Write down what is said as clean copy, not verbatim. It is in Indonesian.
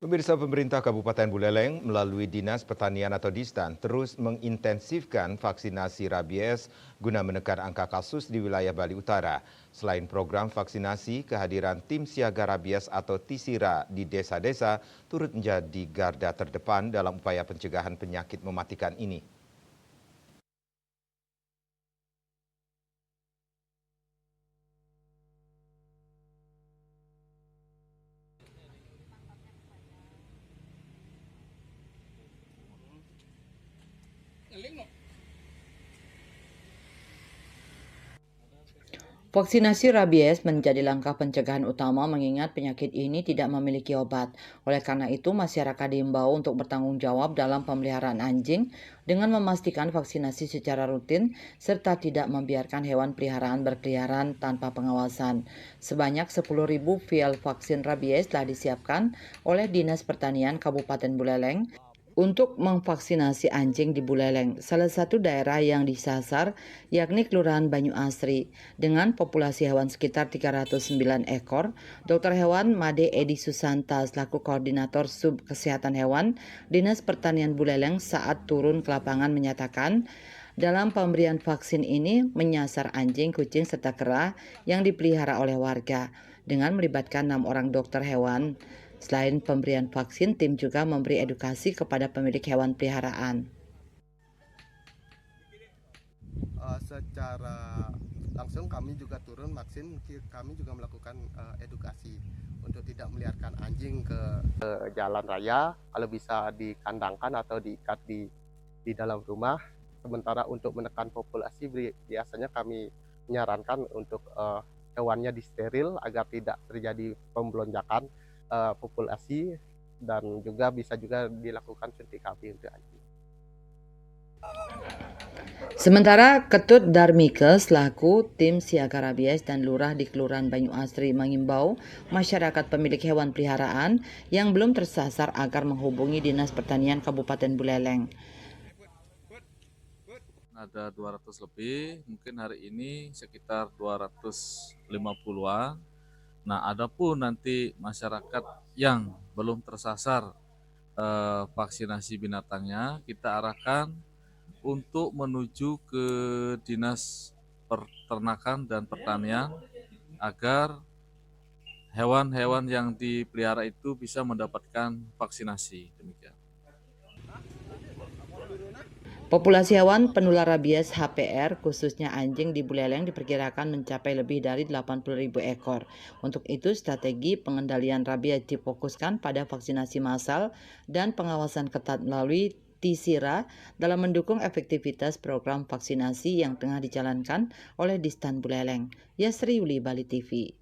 Pemirsa, pemerintah Kabupaten Buleleng melalui Dinas Pertanian atau Distan terus mengintensifkan vaksinasi rabies guna menekan angka kasus di wilayah Bali Utara. Selain program vaksinasi, kehadiran tim siaga rabies atau TISIRA di desa-desa turut menjadi garda terdepan dalam upaya pencegahan penyakit mematikan ini. Vaksinasi rabies menjadi langkah pencegahan utama mengingat penyakit ini tidak memiliki obat. Oleh karena itu, masyarakat diimbau untuk bertanggung jawab dalam pemeliharaan anjing dengan memastikan vaksinasi secara rutin serta tidak membiarkan hewan peliharaan berkeliaran tanpa pengawasan. Sebanyak 10.000 vial vaksin rabies telah disiapkan oleh Dinas Pertanian Kabupaten Buleleng untuk memvaksinasi anjing di Buleleng. Salah satu daerah yang disasar yakni Kelurahan Banyu Asri dengan populasi hewan sekitar 309 ekor. Dr. Hewan Made Edi Susanta selaku Koordinator Sub Kesehatan Hewan Dinas Pertanian Buleleng saat turun ke lapangan menyatakan dalam pemberian vaksin ini menyasar anjing, kucing, serta kera yang dipelihara oleh warga dengan melibatkan 6 orang dokter hewan. Selain pemberian vaksin, tim juga memberi edukasi kepada pemilik hewan peliharaan. Secara langsung kami juga turun vaksin, kami juga melakukan edukasi untuk tidak meliarkan anjing ke jalan raya, kalau bisa dikandangkan atau diikat di dalam rumah. Sementara untuk menekan populasi, biasanya kami menyarankan untuk hewannya disteril agar tidak terjadi pembelonjakan populasi, dan juga bisa juga dilakukan suntik KB untuk anjing. Sementara Ketut Darmike selaku tim siaga rabies dan lurah di Kelurahan Banyu Asri mengimbau masyarakat pemilik hewan peliharaan yang belum tersasar agar menghubungi Dinas Pertanian Kabupaten Buleleng. Ada 200 lebih, mungkin hari ini sekitar 250-an. Nah, adapun nanti masyarakat yang belum tersasar vaksinasi binatangnya, kita arahkan untuk menuju ke Dinas Peternakan dan Pertanian agar hewan-hewan yang dipelihara itu bisa mendapatkan vaksinasi. Demikian. Populasi hewan penular rabies HPR khususnya anjing di Buleleng diperkirakan mencapai lebih dari 80.000 ekor. Untuk itu strategi pengendalian rabies difokuskan pada vaksinasi massal dan pengawasan ketat melalui TISIRA dalam mendukung efektivitas program vaksinasi yang tengah dijalankan oleh Distan Buleleng. Yasri Yuli, Bali TV.